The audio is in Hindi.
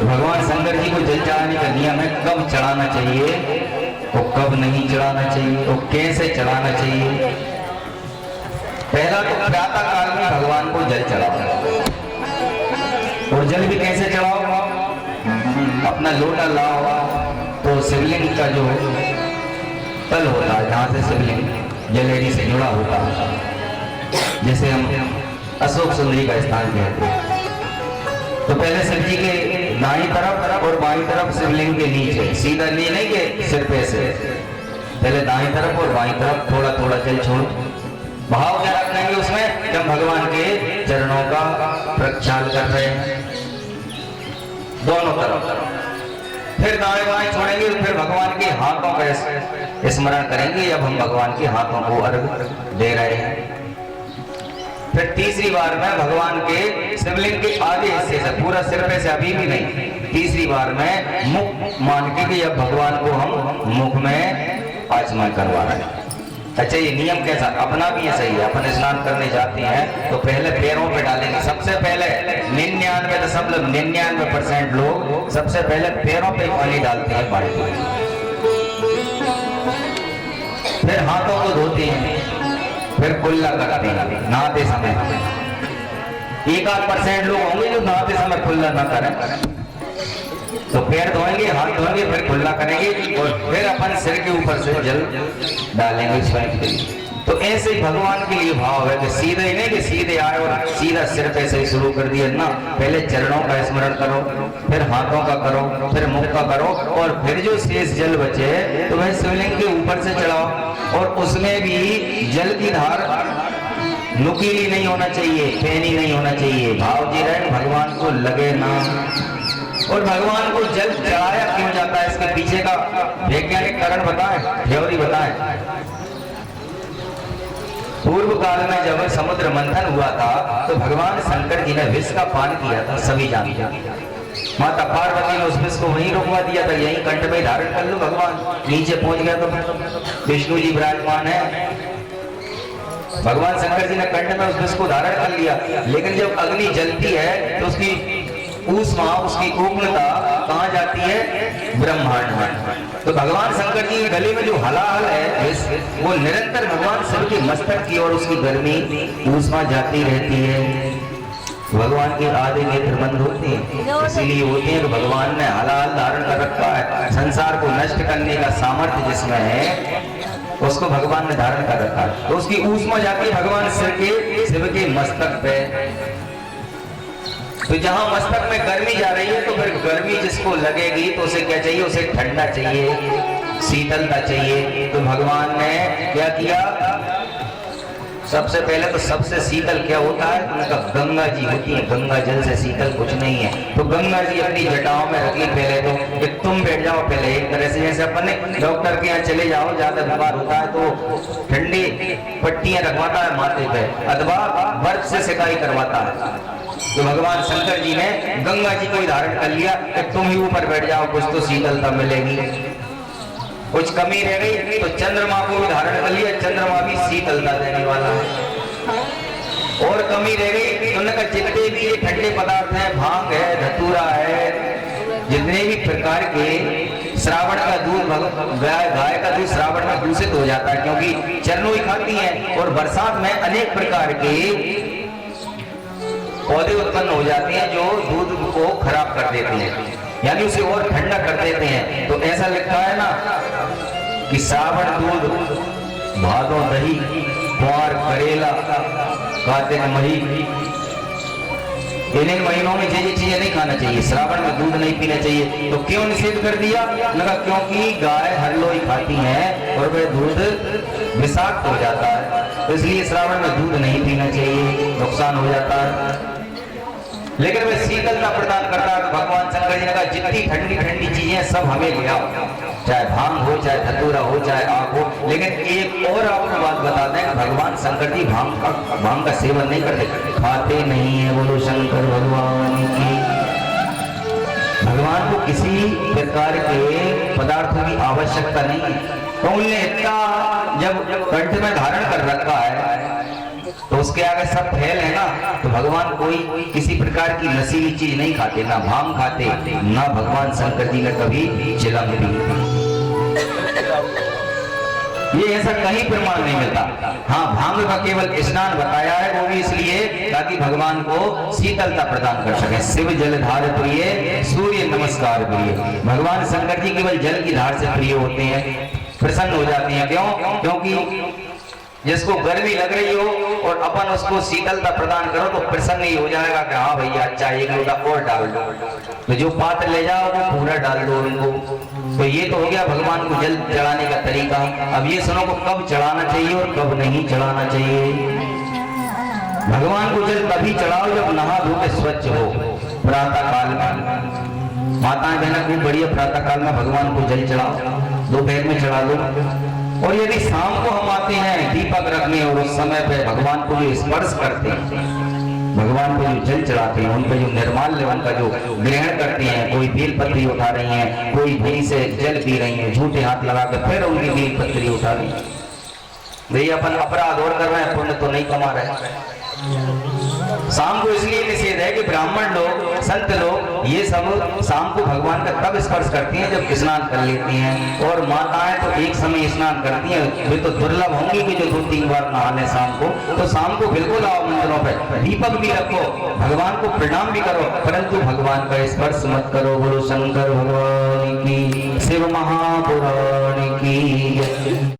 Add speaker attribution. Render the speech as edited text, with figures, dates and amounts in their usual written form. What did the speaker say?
Speaker 1: भगवान शंकर जी को जल चढ़ाने का नियम है, कब चढ़ाना चाहिए और कब नहीं चढ़ाना चाहिए और कैसे चढ़ाना चाहिए। पहला तो प्रातः काल में भगवान को जल चढ़ाओ, और जल भी कैसे चढ़ाओ, अपना लोटा लाओ तो शिवलिंग का जो तल होता है, जहाँ से शिवलिंग जलेरी से जुड़ा होता है, जैसे हम अशोक सुंदरी का स्थान कहते हैं, तो पहले शिव जी के दाईं तरफ और बाईं तरफ शिवलिंग के नीचे, सीधा नहीं के सिर पे से, पहले दाईं तरफ और बाईं तरफ थोड़ा थोड़ा जल छोड़ो। भाव क्या रखेंगे उसमें, जब भगवान के चरणों का प्रक्षाल कर रहे हैं दोनों तरफ, फिर दाएं बाएं छोड़ेंगे, फिर भगवान के हाथों का स्मरण करेंगे, अब हम भगवान के हाथों को अर्घ दे रहे हैं। फिर तीसरी बार में भगवान के शिवलिंग के आधे हिस्से से, पूरा सिर पे से अभी भी नहीं, तीसरी बार में मुख मान के कि अब भगवान को हम मुख में आचमन करवा रहे हैं। अच्छा, ये नियम कैसा, अपना भी ये सही है। अपन स्नान करने जाते हैं तो पहले पैरों पे डालेंगे, सबसे पहले 99% लोग सबसे पहले पैरों पे पानी डालते हैं बाल्टी, फिर हाथों को धोते हैं, फिर कुल्ला करते हैं नहाते समय। 1% लोग होंगे जो नहाते समय कुल्ला ना करें, तो पैर धोएंगे, हाथ धोएंगे, फिर कुल्ला करेंगे और फिर अपन सिर के ऊपर से जल डालेंगे स्वयं के लिए। तो ऐसे ही भगवान के लिए भाव है कि सीधे ही नहीं कि सीधे आए और सीधा सिर पे से शुरू कर दिया ना, पहले चरणों का स्मरण करो, फिर हाथों का करो, फिर मुख का करो, और फिर जो शेष जल बचे तो वह शिवलिंग के ऊपर से चढ़ाओ। और उसमें भी जल की धार नुकीली नहीं होना चाहिए, पैनी नहीं होना चाहिए, भाव जी रहे भगवान को लगे ना। और भगवान को जल चढ़ाया क्यों जाता है, इसके पीछे का वैज्ञानिक कारण बताएं, थ्योरी बताएं। पूर्व काल में जब समुद्र मंथन हुआ था तो भगवान शंकर जी ने विष का पान किया था, सभी जानते हैं। माता पार्वती ने उस विष को वहीं रोकवा दिया था, यहीं कंठ में धारण कर लो, भगवान नीचे पहुंच गया तो विष्णु जी विराजमान है, भगवान शंकर जी ने कंठ में उस विष को धारण कर लिया। लेकिन जब अग्नि जलती है तो उसकी ऊष्मा, उसकी उग्रता कहाँ जाती है, ब्रह्मांड में। तो भगवान शंकर जी के गले में जो हलाहल है वो निरंतर भगवान शिव के मस्तक की ओर उसकी गर्मी ऊष्मा जाती रहती है। भगवान के आधे नेत्र बंद होते हैं, इसीलिए होते हैं कि भगवान ने हलाहल धारण कर रखा है। संसार को नष्ट करने का सामर्थ्य जिसमें है उसको भगवान ने धारण कर रखा है, तो उसकी ऊष्मा जाती है भगवान शिव के मस्तक पे। तो जहां मस्तक में गर्मी जा रही है तो फिर गर्मी जिसको लगेगी तो उसे क्या चाहिए, उसे ठंडा चाहिए, शीतलता चाहिए। तो भगवान ने क्या किया, सबसे पहले तो सबसे शीतल क्या होता है, उनका गंगा जी होती है, गंगा जल से शीतल कुछ नहीं है। तो गंगा जी अपनी जटाओं में रख ली पहले तो, कि तुम बैठ जाओ पहले, एक तरह से जैसे अपन डॉक्टर के यहाँ चले जाओ, ज्यादा बीमार होता है तो ठंडी पट्टियां रखवाता है माथे पे, अथवा बर्फ से सिकाई करवाता है। तो भगवान शंकर जी ने गंगा जी को धारण कर लिया कि तुम ही ऊपर बैठ जाओ, कुछ तो शीतलता मिलेगी। कुछ कमी रह गई तो चंद्रमा को भी धारण कर लिया, चंद्रमा भी शीतलता देने वाला है। और कमी रह गई तो उनका जितने भी ठंडे पदार्थ हैं, भांग है, धतूरा है, जितने भी प्रकार के, श्रावण का दूध, गाय का दूध श्रावण में दूषित हो जाता है क्योंकि चरणों ही खाती है, और बरसात में अनेक प्रकार के पौधे उत्पन्न हो जाते हैं जो दूध को खराब कर देते हैं, यानी उसे और ठंडा कर देते हैं। तो ऐसा लिखा है ना कि श्रावण दूध, भादों दही, कुंवर करेला, कार्तिक मही, इन महीनों में ये चीजें नहीं खाना चाहिए, श्रावण में दूध नहीं पीना चाहिए। तो क्यों निषेध कर दिया, लगा क्योंकि गाय हर लोई खाती है और वह दूध विषाक्त हो जाता है, तो इसलिए श्रावण में दूध नहीं पीना चाहिए, नुकसान हो जाता है। लेकिन वह शीतलता प्रदान करता है। भगवान शंकर जी ने कहा जितनी ठंडी ठंडी चीजें सब हमें ले आओ, चाहे भांग हो, चाहे धतूरा हो, चाहे आग हो। लेकिन एक और आपको बात बता दें, भगवान शंकर जी भांग का सेवन नहीं करते, खाते नहीं है। बोलो शंकर भगवान की। भगवान को किसी प्रकार के पदार्थों की आवश्यकता नहीं है, तो उन्हें इतना जब कंठ में धारण कर रखा है तो उसके आगे सब फैल है ना। तो भगवान कोई किसी प्रकार की नशीली चीज नहीं खाते, ना भांग खाते, ना भगवान शंकर जी ने कभी चिलम पी। ये ऐसा कहीं प्रमाण नहीं मिलता। हाँ, भांग का केवल स्नान बताया है, वो भी इसलिए ताकि भगवान को शीतलता प्रदान कर सके। शिव जल धार प्रिय, सूर्य नमस्कार प्रिय। भगवान शंकर जी केवल जल की धार से प्रिय होते हैं, प्रसन्न हो जाते हैं। क्यों? क्योंकि जिसको गर्मी लग रही हो और अपन उसको शीतलता प्रदान करो तो प्रसन्न ही हो जाएगा कि हाँ भैया अच्छा एक लोटा और डाल दो। तो जो पात्र ले जाओ वो पूरा डाल दो उनको। तो ये तो हो गया भगवान को जल चढ़ाने का तरीका। अब ये सुनो को कब चढ़ाना चाहिए और कब नहीं चढ़ाना चाहिए। भगवान को जल तभी चढ़ाओ जब नहा धो के स्वच्छ हो, प्रातः काल में। माताएं बहना खूब बढ़िया प्रातः काल में भगवान को जल चढ़ाओ, दोपहर में चढ़ा लो। और यदि शाम को हम आते हैं दीपक रखने और उस समय पे भगवान को जो स्पर्श करते हैं, भगवान को जो जल चढ़ाते हैं, उन पे जो निर्माल्य उनका जो ग्रहण करते हैं, कोई बेल पत्री उठा रही हैं, कोई भूमि से जल पी रही हैं, झूठे हाथ लगा कर फिर उनकी बेल पत्री उठा रही है। भैया अपन अपराध और कर रहे हैं, पुण्य तो नहीं कमा रहे। शाम को इसलिए निषेध है कि ब्राह्मण लोग, संत लोग ये सब शाम को भगवान का तब स्पर्श करती हैं जब स्नान कर लेती हैं। और माताएं तो एक समय स्नान करती हैं, वे तो दुर्लभ होंगी कि जो 2-3 बार नहा लें शाम को। तो शाम को बिल्कुल आओ मंदिरों पे, दीपक भी रखो, भगवान को प्रणाम भी करो, परंतु भगवान का स्पर्श मत करो। बोलो शंकर भगवान की, शिव महापुराण की।